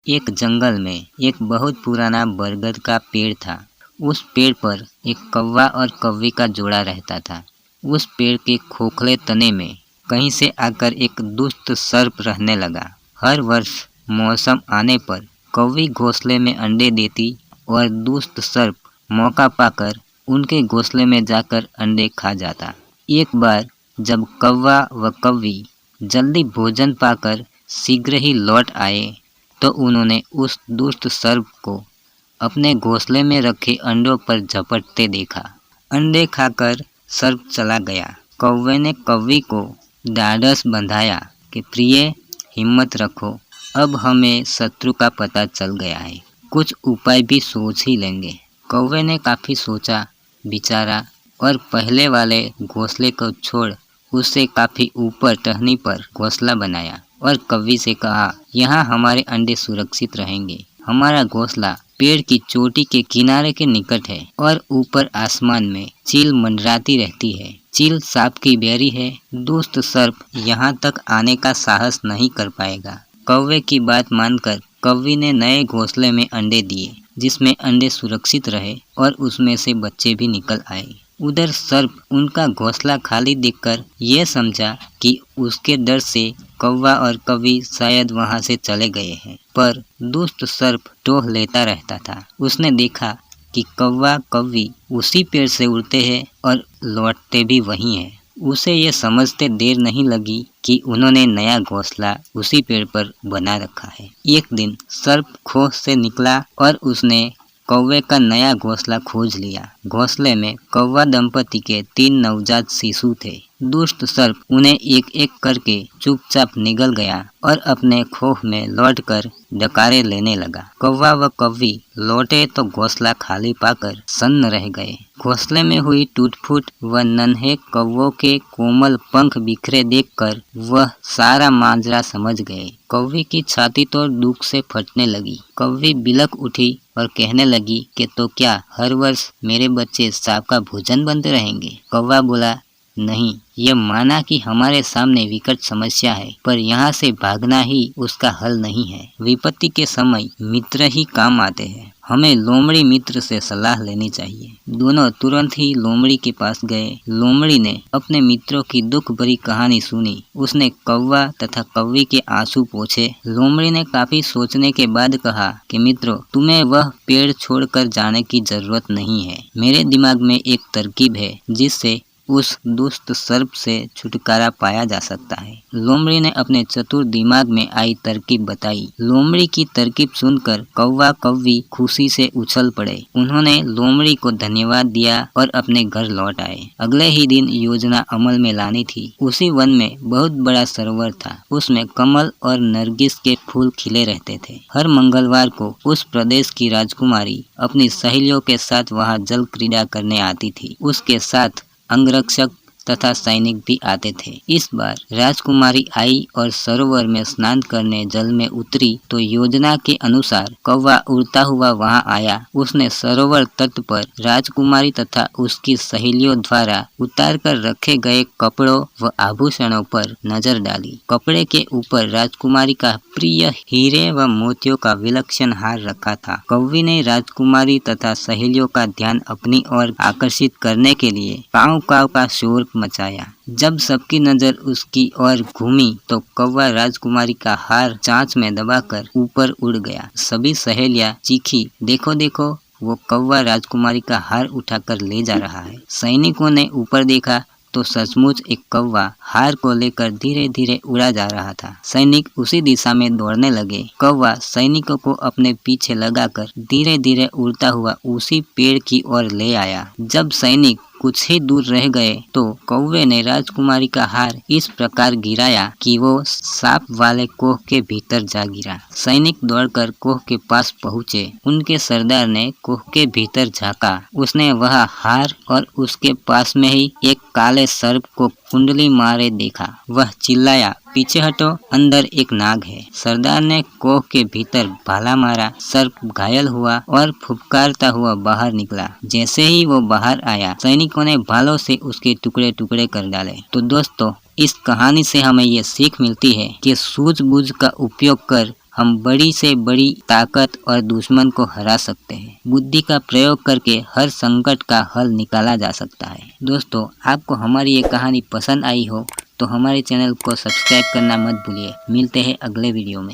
एक जंगल में एक बहुत पुराना बरगद का पेड़ था। उस पेड़ पर एक कौवा और कौवी का जोड़ा रहता था। उस पेड़ के खोखले तने में कहीं से आकर एक दुष्ट सर्प रहने लगा। हर वर्ष मौसम आने पर कौवी घोंसले में अंडे देती और दुष्ट सर्प मौका पाकर उनके घोंसले में जाकर अंडे खा जाता। एक बार जब कौवा व कौवी जल्दी भोजन पाकर शीघ्र ही लौट आए तो उन्होंने उस दुष्ट सर्प को अपने घोंसले में रखे अंडों पर झपटते देखा। अंडे खाकर सर्प चला गया। कौवे ने कौवी को ढाढ़स बंधाया कि प्रिय, हिम्मत रखो, अब हमें शत्रु का पता चल गया है, कुछ उपाय भी सोच ही लेंगे। कौवे ने काफ़ी सोचा विचारा और पहले वाले घोंसले को छोड़ उससे काफ़ी ऊपर टहनी पर घोंसला बनाया और कौवी से कहा, यहाँ हमारे अंडे सुरक्षित रहेंगे। हमारा घोंसला पेड़ की चोटी के किनारे के निकट है और ऊपर आसमान में चील मंडराती रहती है। चील सांप की बैरी है। दुष्ट सर्प यहाँ तक आने का साहस नहीं कर पाएगा। कौवे की बात मानकर कौवी ने नए घोंसले में अंडे दिए, जिसमें अंडे सुरक्षित रहे और उसमें से बच्चे भी निकल आए। उधर सर्प उनका घोंसला खाली देखकर ये समझा कि उसके डर से कौवा और कौवी शायद वहां से चले गए हैं, पर दुष्ट सर्प टोह लेता रहता था। उसने देखा कि कौवा कौवी उसी पेड़ से उड़ते हैं और लौटते भी वहीं हैं। उसे ये समझते देर नहीं लगी कि उन्होंने नया घोंसला उसी पेड़ पर बना रखा है। एक दिन सर्प खोह से निकला और उसने कौवे का नया घोंसला खोज लिया। घोंसले में कौवा दंपति के 3 नवजात शिशु थे। दुष्ट सर्प उन्हें एक एक करके चुपचाप निगल गया और अपने खोह में लौटकर डकारे लेने लगा। कौवा व कौवी लौटे तो घोंसला खाली पाकर सन्न रह गए। घोंसले में हुई टूट-फूट व नन्हे कौवों के कोमल पंख बिखरे देखकर वह सारा माजरा समझ गए। कौवी की छाती तो दुख से फटने लगी। कौवी बिलख उठी और कहने लगी कि तो क्या हर वर्ष मेरे बच्चे सांप का भोजन बनते रहेंगे? कौवा बोला, नहीं, यह माना कि हमारे सामने विकट समस्या है, पर यहाँ से भागना ही उसका हल नहीं है। विपत्ति के समय मित्र ही काम आते हैं। हमें लोमड़ी मित्र से सलाह लेनी चाहिए। दोनों तुरंत ही लोमड़ी के पास गए। लोमड़ी ने अपने मित्रों की दुख भरी कहानी सुनी। उसने कौवा तथा कौवी के आंसू पोंछे। लोमड़ी ने काफी सोचने के बाद कहा कि मित्रों, तुम्हें वह पेड़ छोड़कर जाने की जरूरत नहीं है। मेरे दिमाग में एक तरकीब है जिससे उस दुष्ट सर्प से छुटकारा पाया जा सकता है। लोमड़ी ने अपने चतुर दिमाग में आई तरकीब बताई। लोमड़ी की तरकीब सुनकर कौवा कौवी खुशी से उछल पड़े। उन्होंने लोमड़ी को धन्यवाद दिया और अपने घर लौट आए। अगले ही दिन योजना अमल में लानी थी। उसी वन में बहुत बड़ा सरोवर था। उसमें कमल और नरगिस के फूल खिले रहते थे। हर मंगलवार को उस प्रदेश की राजकुमारी अपनी सहेलियों के साथ वहां जल क्रीड़ा करने आती थी। उसके साथ अंगरक्षक तथा सैनिक भी आते थे। इस बार राजकुमारी आई और सरोवर में स्नान करने जल में उतरी तो योजना के अनुसार कौवा उड़ता हुआ वहां आया। उसने सरोवर तट पर राजकुमारी तथा उसकी सहेलियों द्वारा उतार कर रखे गए कपड़ों व आभूषणों पर नजर डाली। कपड़े के ऊपर राजकुमारी का प्रिय हीरे व मोतियों का विलक्षण हार रखा था। कौवी ने राजकुमारी तथा सहेलियों का ध्यान अपनी ओर आकर्षित करने के लिए काव काव का शोर मचाया। जब सबकी नजर उसकी ओर घूमी तो कौवा राजकुमारी का हार चांच में दबाकर ऊपर उड़ गया। सभी सहेलियां चीखी, देखो देखो, वो कौवा राजकुमारी का हार उठाकर ले जा रहा है। सैनिकों ने ऊपर देखा तो सचमुच एक कौवा हार को लेकर धीरे धीरे उड़ा जा रहा था। सैनिक उसी दिशा में दौड़ने लगे। कौवा सैनिकों को अपने पीछे लगाकर धीरे धीरे उड़ता हुआ उसी पेड़ की ओर ले आया। जब सैनिक कुछ ही दूर रह गए तो कौवे ने राजकुमारी का हार इस प्रकार गिराया कि वो सांप वाले कोह के भीतर जा गिरा। सैनिक दौड़कर कोह के पास पहुँचे। उनके सरदार ने कोह के भीतर झांका। उसने वह हार और उसके पास में ही एक काले सर्प को कुंडली मारे देखा। वह चिल्लाया, पीछे हटो, अंदर एक नाग है। सरदार ने कोह के भीतर भाला मारा। सर्प घायल हुआ और फुफकारता हुआ बाहर निकला। जैसे ही वो बाहर आया, सैनिकों ने भालों से उसके टुकड़े टुकड़े कर डाले। तो दोस्तों, इस कहानी से हमें ये सीख मिलती है कि सूझबूझ का उपयोग कर हम बड़ी से बड़ी ताकत और दुश्मन को हरा सकते हैं। बुद्धि का प्रयोग करके हर संकट का हल निकाला जा सकता है। दोस्तों, आपको हमारी ये कहानी पसंद आई हो तो हमारे चैनल को सब्सक्राइब करना मत भूलिए। मिलते हैं अगले वीडियो में।